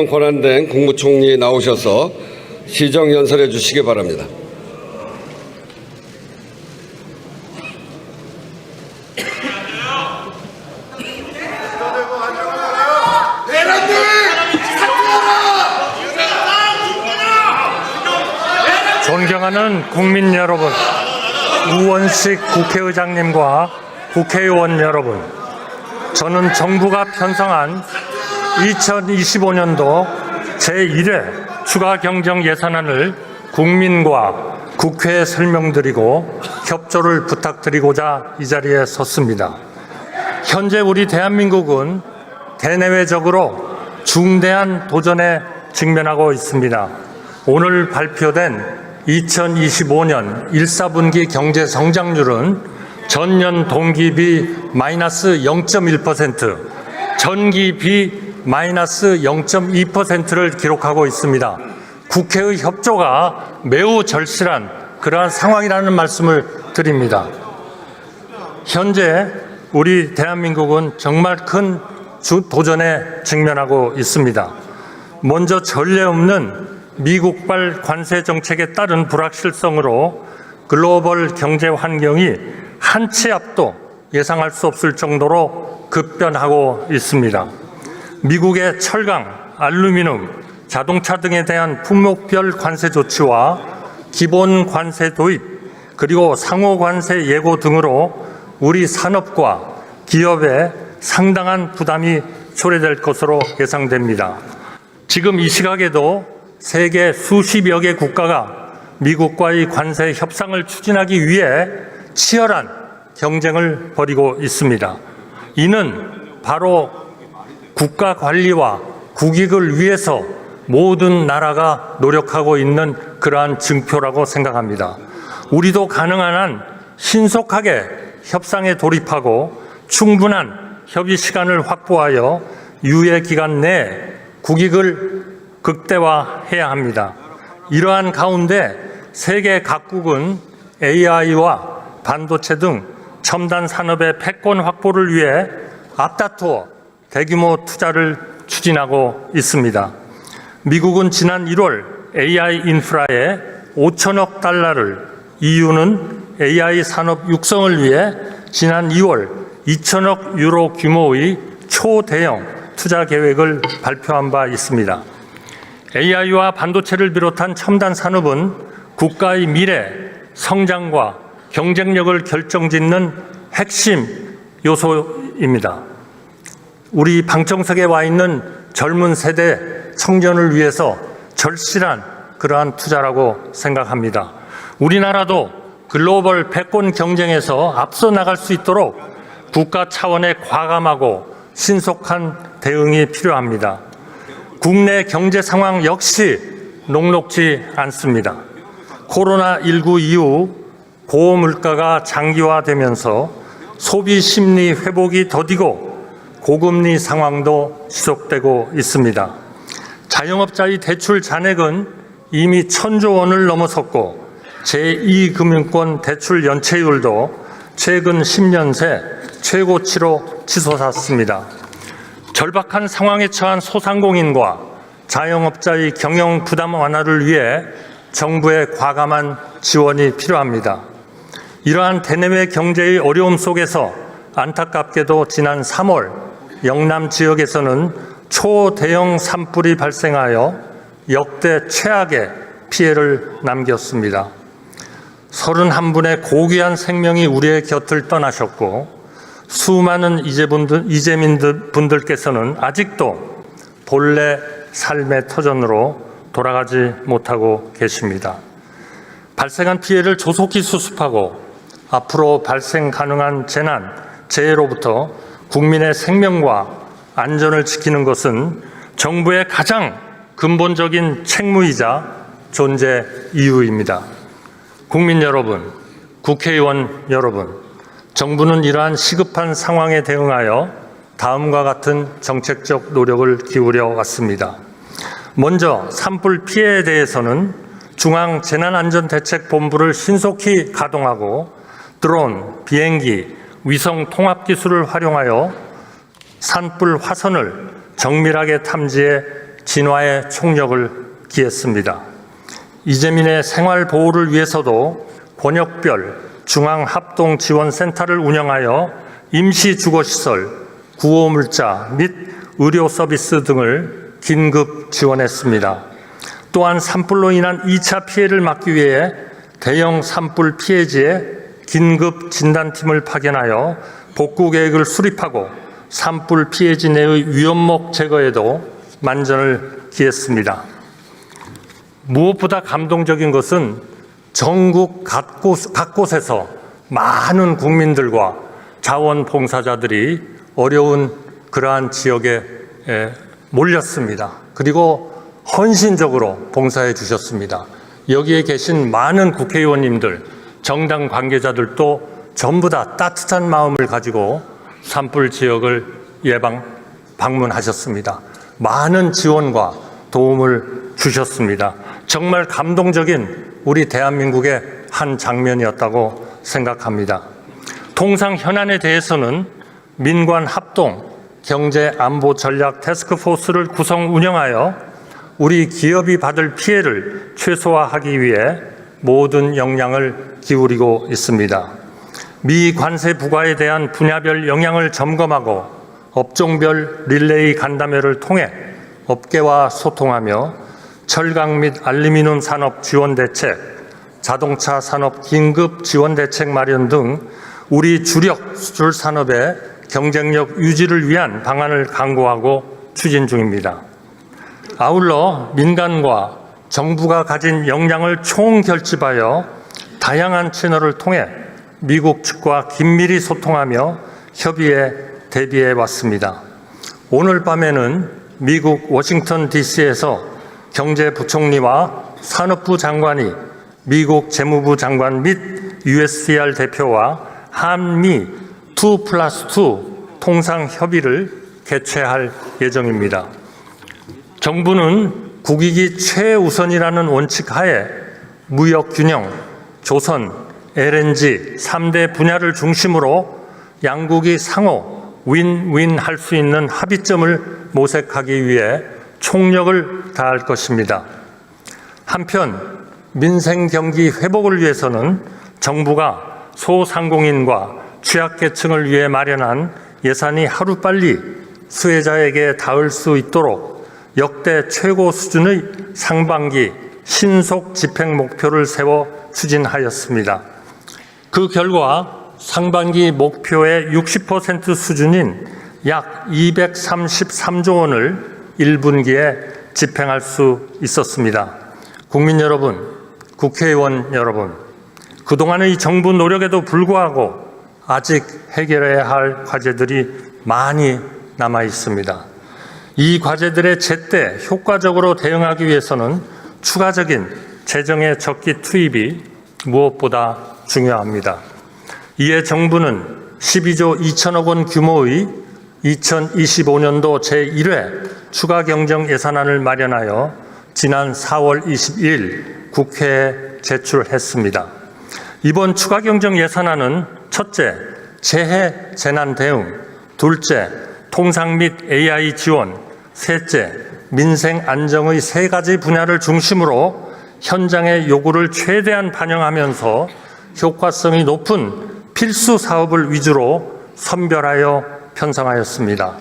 권한대행 국무총리 나오셔서 시정연설해 주시기 바랍니다. 존경하는 국민 여러분, 우원식 국회의장님과 국회의원 여러분, 저는 정부가 편성한 2025년도 제1회 추가 경정 예산안을 국민과 국회에 설명드리고 협조를 부탁드리고자 이 자리에 섰습니다. 현재 우리 대한민국은 대내외적으로 중대한 도전에 직면하고 있습니다. 오늘 발표된 2025년 1사분기 경제 성장률은 전년 동기비 마이너스 0.1%, 전기비 마이너스 0.2%를 기록하고 있습니다. 국회의 협조가 매우 절실한 그러한 상황이라는 말씀을 드립니다. 현재 우리 대한민국은 정말 큰 도전에 직면하고 있습니다. 먼저 전례 없는 미국발 관세 정책에 따른 불확실성으로 글로벌 경제 환경이 한 치 앞도 예상할 수 없을 정도로 급변하고 있습니다. 미국의 철강, 알루미늄, 자동차 등에 대한 품목별 관세 조치와 기본 관세 도입, 그리고 상호 관세 예고 등으로 우리 산업과 기업에 상당한 부담이 초래될 것으로 예상됩니다. 지금 이 시각에도 세계 수십여 개 국가가 미국과의 관세 협상을 추진하기 위해 치열한 경쟁을 벌이고 있습니다. 이는 바로 국가 관리와 국익을 위해서 모든 나라가 노력하고 있는 그러한 증표라고 생각합니다. 우리도 가능한 한 신속하게 협상에 돌입하고 충분한 협의 시간을 확보하여 유예 기간 내에 국익을 극대화해야 합니다. 이러한 가운데 세계 각국은 AI와 반도체 등 첨단 산업의 패권 확보를 위해 앞다투어 대규모 투자를 추진하고 있습니다. 미국은 지난 1월 AI 인프라에 5천억 달러를, EU는 AI 산업 육성을 위해 지난 2월 2천억 유로 규모의 초대형 투자 계획을 발표한 바 있습니다. AI와 반도체를 비롯한 첨단 산업은 국가의 미래, 성장과 경쟁력을 결정짓는 핵심 요소입니다. 우리 방청석에 와 있는 젊은 세대 청년을 위해서 절실한 그러한 투자라고 생각합니다. 우리나라도 글로벌 패권 경쟁에서 앞서 나갈 수 있도록 국가 차원의 과감하고 신속한 대응이 필요합니다. 국내 경제 상황 역시 녹록지 않습니다. 코로나19 이후 고물가가 장기화되면서 소비 심리 회복이 더디고 고금리 상황도 지속되고 있습니다. 자영업자의 대출 잔액은 이미 1,000조 원을 넘어섰고 제2금융권 대출 연체율도 최근 10년 새 최고치로 치솟았습니다. 절박한 상황에 처한 소상공인과 자영업자의 경영 부담 완화를 위해 정부의 과감한 지원이 필요합니다. 이러한 대내외 경제의 어려움 속에서 안타깝게도 지난 3월 영남 지역에서는 초대형 산불이 발생하여 역대 최악의 피해를 남겼습니다. 31분의 고귀한 생명이 우리의 곁을 떠나셨고 수많은 이재민분들께서는 아직도 본래 삶의 터전으로 돌아가지 못하고 계십니다. 발생한 피해를 조속히 수습하고 앞으로 발생 가능한 재난, 재해로부터 국민의 생명과 안전을 지키는 것은 정부의 가장 근본적인 책무이자 존재 이유입니다. 국민 여러분, 국회의원 여러분, 정부는 이러한 시급한 상황에 대응하여 다음과 같은 정책적 노력을 기울여 왔습니다. 먼저 산불 피해에 대해서는 중앙재난안전대책본부를 신속히 가동하고 드론, 비행기, 위성 통합 기술을 활용하여 산불 화선을 정밀하게 탐지해 진화에 총력을 기했습니다. 이재민의 생활 보호를 위해서도 권역별 중앙합동지원센터를 운영하여 임시 주거시설, 구호물자 및 의료 서비스 등을 긴급 지원했습니다. 또한 산불로 인한 2차 피해를 막기 위해 대형 산불 피해지에 긴급 진단팀을 파견하여 복구 계획을 수립하고 산불 피해지 내의 위험목 제거에도 만전을 기했습니다. 무엇보다 감동적인 것은 전국 각곳에서 많은 국민들과 자원봉사자들이 어려운 그러한 지역에 몰렸습니다. 그리고 헌신적으로 봉사해 주셨습니다. 여기에 계신 많은 국회의원님들, 정당 관계자들도 전부 다 따뜻한 마음을 가지고 산불 지역을 방문하셨습니다. 많은 지원과 도움을 주셨습니다. 정말 감동적인 우리 대한민국의 한 장면이었다고 생각합니다. 통상 현안에 대해서는 민관 합동 경제안보전략 태스크포스를 구성 운영하여 우리 기업이 받을 피해를 최소화하기 위해 모든 역량을 기울이고 있습니다. 미 관세 부과에 대한 분야별 영향을 점검하고 업종별 릴레이 간담회를 통해 업계와 소통하며 철강 및 알루미늄 산업 지원 대책, 자동차 산업 긴급 지원 대책 마련 등 우리 주력 수출 산업의 경쟁력 유지를 위한 방안을 강구하고 추진 중입니다. 아울러 민간과 정부가 가진 역량을 총결집하여 다양한 채널을 통해 미국 측과 긴밀히 소통하며 협의에 대비해 왔습니다. 오늘 밤에는 미국 워싱턴 DC에서 경제부총리와 산업부 장관이 미국 재무부 장관 및 USTR 대표와 한미 2+2 통상 협의를 개최할 예정입니다. 정부는 국익이 최우선이라는 원칙 하에 무역 균형, 조선, LNG 3대 분야를 중심으로 양국이 상호 윈윈 할 수 있는 합의점을 모색하기 위해 총력을 다할 것입니다. 한편 민생 경기 회복을 위해서는 정부가 소상공인과 취약계층을 위해 마련한 예산이 하루빨리 수혜자에게 닿을 수 있도록 역대 최고 수준의 상반기 신속 집행 목표를 세워 추진하였습니다. 그 결과 상반기 목표의 60% 수준인 약 233조 원을 1분기에 집행할 수 있었습니다. 국민 여러분, 국회의원 여러분, 그동안의 정부 노력에도 불구하고 아직 해결해야 할 과제들이 많이 남아 있습니다. 이 과제들에 제때 효과적으로 대응하기 위해서는 추가적인 재정의 적기 투입이 무엇보다 중요합니다. 이에 정부는 12조 2천억 원 규모의 2025년도 제1회 추가경정 예산안을 마련하여 지난 4월 22일 국회에 제출했습니다. 이번 추가경정 예산안은 첫째, 재해 재난 대응, 둘째, 통상 및 AI 지원, 셋째, 민생 안정의 세 가지 분야를 중심으로 현장의 요구를 최대한 반영하면서 효과성이 높은 필수 사업을 위주로 선별하여 편성하였습니다.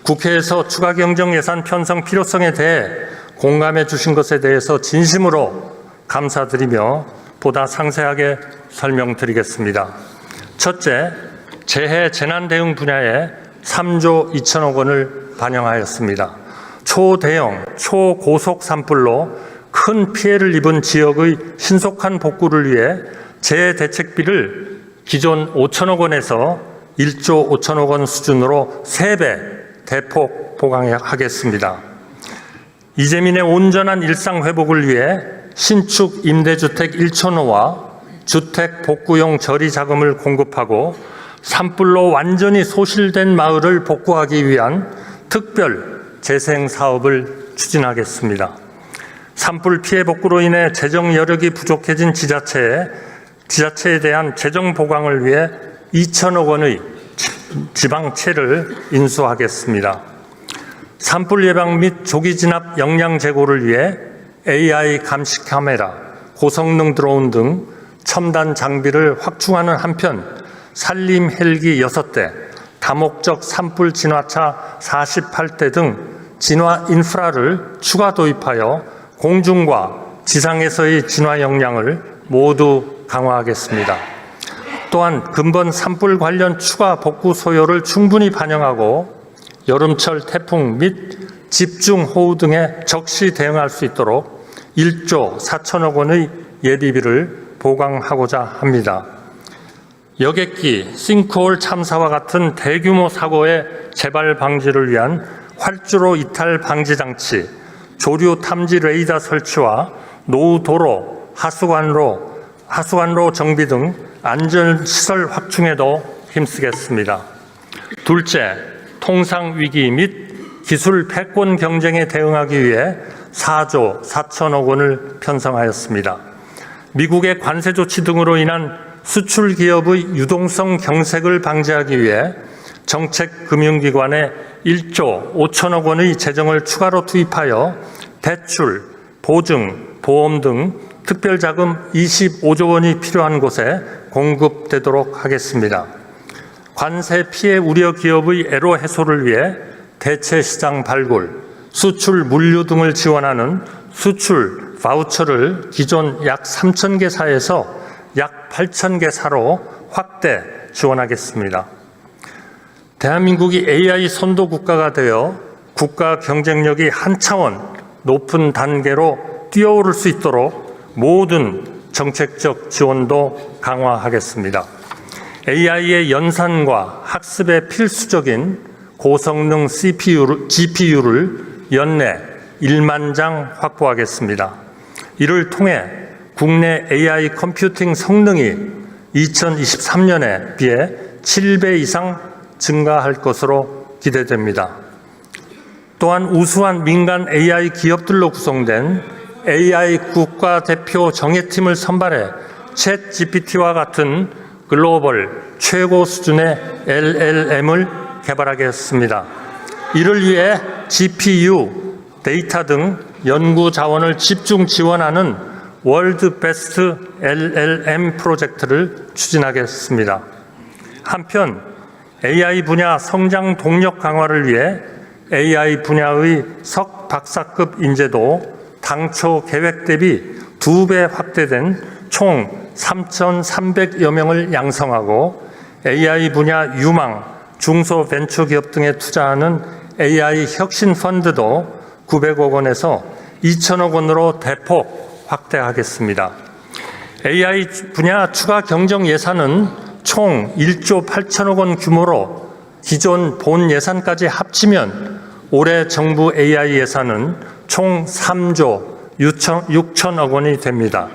국회에서 추가경정 예산 편성 필요성에 대해 공감해 주신 것에 대해서 진심으로 감사드리며 보다 상세하게 설명드리겠습니다. 첫째, 재해 재난 대응 분야에 3조 2천억 원을 반영하였습니다. 초대형, 초고속 산불로 큰 피해를 입은 지역의 신속한 복구를 위해 재대책비를 기존 5천억 원에서 1조 5천억 원 수준으로 3배 대폭 보강하겠습니다. 이재민의 온전한 일상 회복을 위해 신축 임대주택 1,000호와 주택 복구용 저리 자금을 공급하고 산불로 완전히 소실된 마을을 복구하기 위한 특별 재생 사업을 추진하겠습니다. 산불 피해 복구로 인해 재정 여력이 부족해진 지자체에 대한 재정 보강을 위해 2천억 원의 지방채를 인수하겠습니다. 산불 예방 및 조기 진압 역량 제고를 위해 AI 감시 카메라, 고성능 드론 등 첨단 장비를 확충하는 한편 산림 헬기 6대, 다목적 산불 진화차 48대 등 진화 인프라를 추가 도입하여 공중과 지상에서의 진화 역량을 모두 강화하겠습니다. 또한 근본 산불 관련 추가 복구 소요를 충분히 반영하고 여름철 태풍 및 집중호우 등에 적시 대응할 수 있도록 1조 4천억 원의 예비비를 보강하고자 합니다. 여객기, 싱크홀 참사와 같은 대규모 사고의 재발 방지를 위한 활주로 이탈 방지 장치, 조류 탐지 레이더 설치와 노후 도로, 하수관로 정비 등 안전시설 확충에도 힘쓰겠습니다. 둘째, 통상 위기 및 기술 패권 경쟁에 대응하기 위해 4조 4천억 원을 편성하였습니다. 미국의 관세 조치 등으로 인한 수출 기업의 유동성 경색을 방지하기 위해 정책금융기관에 1조 5천억 원의 재정을 추가로 투입하여 대출, 보증, 보험 등 특별자금 25조 원이 필요한 곳에 공급되도록 하겠습니다. 관세 피해 우려 기업의 애로 해소를 위해 대체 시장 발굴, 수출 물류 등을 지원하는 수출 바우처를 기존 약 3,000개 사에서 약 8,000개 사로 확대 지원하겠습니다. 대한민국이 AI 선도 국가가 되어 국가 경쟁력이 한 차원 높은 단계로 뛰어오를 수 있도록 모든 정책적 지원도 강화하겠습니다. AI의 연산과 학습에 필수적인 고성능 GPU를 연내 1만 장 확보하겠습니다. 이를 통해 국내 AI 컴퓨팅 성능이 2023년에 비해 7배 이상 증가할 것으로 기대됩니다. 또한 우수한 민간 AI 기업들로 구성된 AI 국가대표 정예팀을 선발해 챗 GPT와 같은 글로벌 최고 수준의 LLM을 개발하겠습니다. 이를 위해 GPU, 데이터 등 연구 자원을 집중 지원하는 월드 베스트 LLM 프로젝트를 추진하겠습니다. 한편 AI 분야 성장 동력 강화를 위해 AI 분야의 석 박사급 인재도 당초 계획 대비 2배 확대된 총 3,300여 명을 양성하고 AI 분야 유망, 중소벤처기업 등에 투자하는 AI 혁신 펀드도 900억 원에서 2천억 원으로 대폭 확대하겠습니다. AI 분야 추가 경정 예산은 총 1조 8천억 원 규모로 기존 본 예산까지 합치면 올해 정부 AI 예산은 총 3조 6천억 원이 됩니다.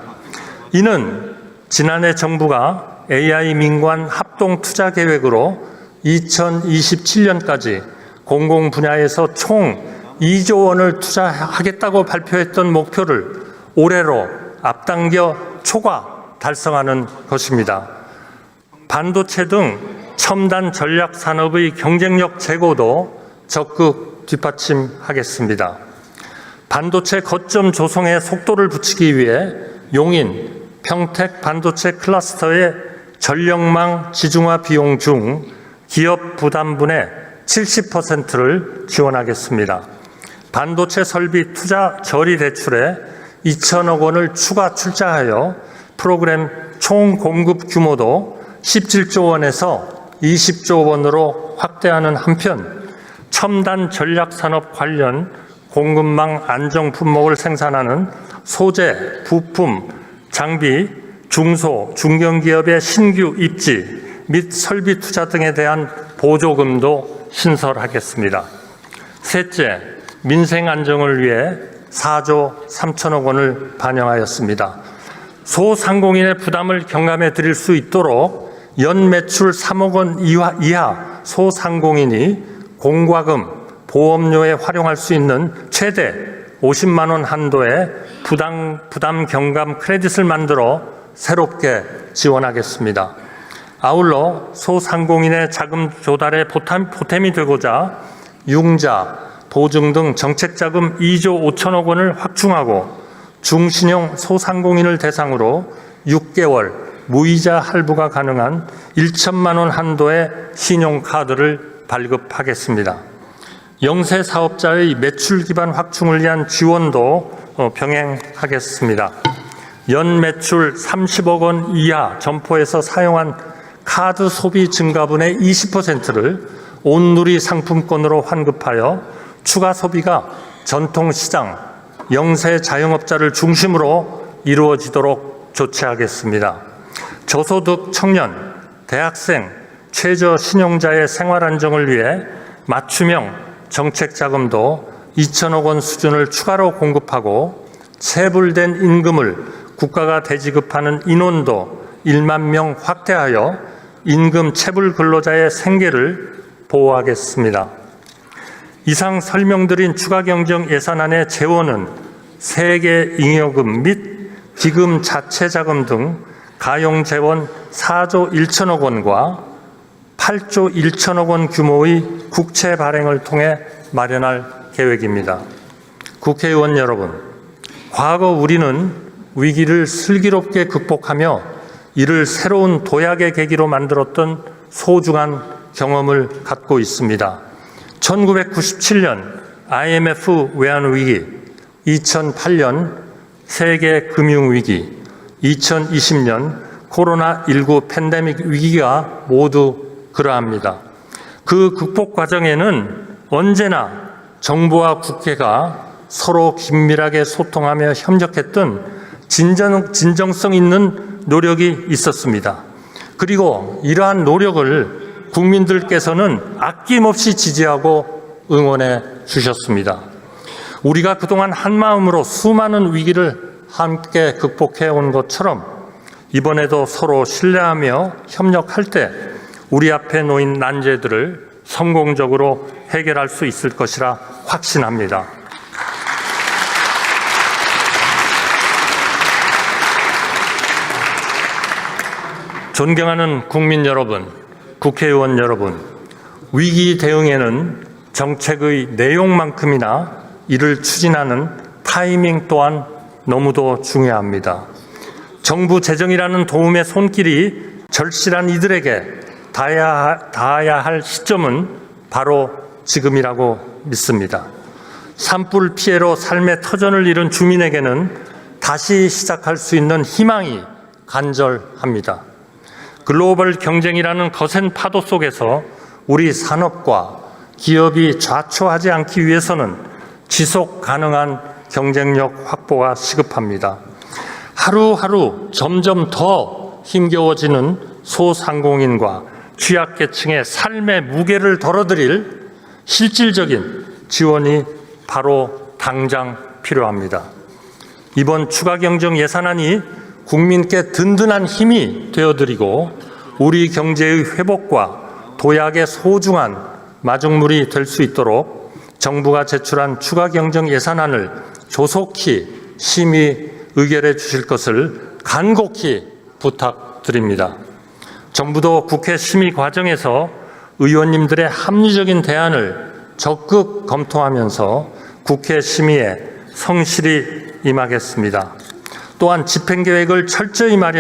이는 지난해 정부가 AI 민관 합동 투자 계획으로 2027년까지 공공 분야에서 총 2조 원을 투자하겠다고 발표했던 목표를 올해로 앞당겨 초과 달성하는 것입니다. 반도체 등 첨단 전략 산업의 경쟁력 제고도 적극 뒷받침하겠습니다. 반도체 거점 조성에 속도를 붙이기 위해 용인, 평택 반도체 클러스터의 전력망 지중화 비용 중 기업 부담분의 70%를 지원하겠습니다. 반도체 설비 투자 저리 대출에 2천억 원을 추가 출자하여 프로그램 총 공급 규모도 17조 원에서 20조 원으로 확대하는 한편 첨단 전략 산업 관련 공급망 안정 품목을 생산하는 소재, 부품, 장비, 중소, 중견기업의 신규 입지 및 설비 투자 등에 대한 보조금도 신설하겠습니다. 셋째, 민생 안정을 위해 4조 3천억 원을 반영하였습니다. 소상공인의 부담을 경감해 드릴 수 있도록 연 매출 3억 원 이하 소상공인이 공과금, 보험료에 활용할 수 있는 최대 50만 원 한도의 부담 경감 크레딧을 만들어 새롭게 지원하겠습니다. 아울러 소상공인의 자금 조달에 보탬이 되고자 융자, 보증 등 정책자금 2조 5천억 원을 확충하고 중신용 소상공인을 대상으로 6개월 무이자 할부가 가능한 1천만 원 한도의 신용카드를 발급하겠습니다. 영세 사업자의 매출 기반 확충을 위한 지원도 병행하겠습니다. 연 매출 30억 원 이하 점포에서 사용한 카드 소비 증가분의 20%를 온누리 상품권으로 환급하여 추가 소비가 전통시장, 영세 자영업자를 중심으로 이루어지도록 조치하겠습니다. 저소득 청년, 대학생, 최저 신용자의 생활 안정을 위해 맞춤형 정책 자금도 2천억 원 수준을 추가로 공급하고 체불된 임금을 국가가 대지급하는 인원도 1만 명 확대하여 임금 체불 근로자의 생계를 보호하겠습니다. 이상 설명드린 추가경정 예산안의 재원은 세계 잉여금 및 기금 자체 자금 등 가용 재원 4조 1천억 원과 8조 1천억 원 규모의 국채 발행을 통해 마련할 계획입니다. 국회의원 여러분, 과거 우리는 위기를 슬기롭게 극복하며 이를 새로운 도약의 계기로 만들었던 소중한 경험을 갖고 있습니다. 1997년 IMF 외환위기, 2008년 세계 금융위기, 2020년 코로나19 팬데믹 위기가 모두 그러합니다. 그 극복 과정에는 언제나 정부와 국회가 서로 긴밀하게 소통하며 협력했던 진정성 있는 노력이 있었습니다. 그리고 이러한 노력을 국민들께서는 아낌없이 지지하고 응원해 주셨습니다. 우리가 그동안 한마음으로 수많은 위기를 함께 극복해 온 것처럼 이번에도 서로 신뢰하며 협력할 때 우리 앞에 놓인 난제들을 성공적으로 해결할 수 있을 것이라 확신합니다. 존경하는 국민 여러분, 국회의원 여러분, 위기 대응에는 정책의 내용만큼이나 이를 추진하는 타이밍 또한 너무도 중요합니다. 정부 재정이라는 도움의 손길이 절실한 이들에게 닿아야 할 시점은 바로 지금이라고 믿습니다. 산불 피해로 삶의 터전을 잃은 주민에게는 다시 시작할 수 있는 희망이 간절합니다. 글로벌 경쟁이라는 거센 파도 속에서 우리 산업과 기업이 좌초하지 않기 위해서는 지속 가능한 경쟁력 확보가 시급합니다. 하루하루 점점 더 힘겨워지는 소상공인과 취약계층의 삶의 무게를 덜어드릴 실질적인 지원이 바로 당장 필요합니다. 이번 추가경정 예산안이 국민께 든든한 힘이 되어드리고 우리 경제의 회복과 도약의 소중한 마중물이 될 수 있도록 정부가 제출한 추가경정 예산안을 조속히 심의 의결해 주실 것을 간곡히 부탁드립니다. 정부도 국회 심의 과정에서 의원님들의 합리적인 대안을 적극 검토하면서 국회 심의에 성실히 임하겠습니다. 또한 집행계획을 철저히 마련